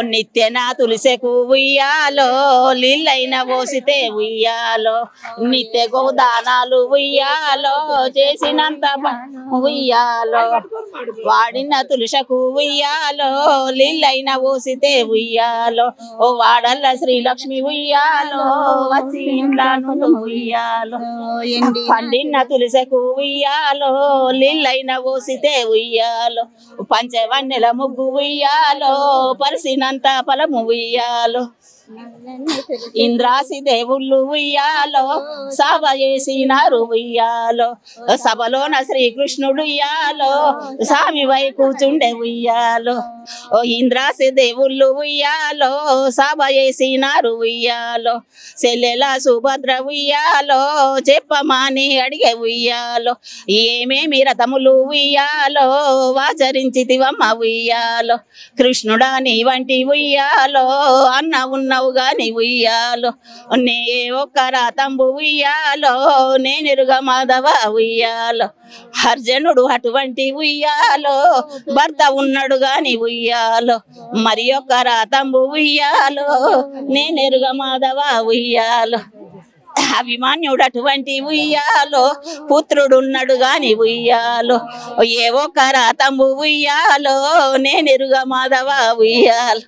నిత్యనా తులసెకు ఉయ్యాలో లీలైన పోసితే ఉయ్యాలో నిత్య గోదానాలు ఉయ్యాలో చేసినంత ఉయ్యాలో వాడిన తులసకు ఉయ్యాలో లీలైన పోసితే ఉయ్యాలో ఓ వాడల్ల శ్రీలక్ష్మి ఉయ్యాలో వచ్చి ఇండ్లను ఉయ్యాలో పండిన తులసకు ఉయ్యాలో లీలైన పోసితే ఉయ్యాలో పంచవన్నెల ముగ్గు ఉయ్యాలో పరిసినంత ఫలము ఉయ్యాలో ఇంద్రాసి దేవుళ్ళు ఉయ్యాలో సభ చేసినారు ఉయ్యాలో సభలోన శ్రీకృష్ణుడు ఉయ్యాలో స్వామి వై కూర్చుండే ఉయ్యాలో ఓ ఇంద్రాసి దేవుళ్ళు ఉయ్యాలో సభ చేసినారు ఉయ్యాలో చెల్లెల సుభద్ర ఉయ్యాలో చెప్పమాని అడిగే ఉయ్యాలో ఏమేమి రథములు ఉయ్యాలో ఆచరించితివమ్మ ఉయ్యాలో కృష్ణుడా నీ వంటి ఉయ్యాలో అన్న ఉన్నావు గాని ఉయ్యాలో నే ఒక్క రథంబు ఉయ్యాలో నేనెరుగ మాధవ ఉయ్యాలో అర్జునుడు అటువంటి ఉయ్యాలో భర్త ఉన్నాడు గాని ఉయ్యాలో మరి ఒక్క రథంబు ఉయ్యాలో నేనెరుగ మాధవ ఉయ్యాలో అభిమాన్యుడు అటువంటి ఉయ్యాలో పుత్రుడున్నాడు గాని ఉయ్యాలో ఏ ఒక్క రథంబు ఉయ్యాలో నేనెరుగ మాధవ ఉయ్యాలో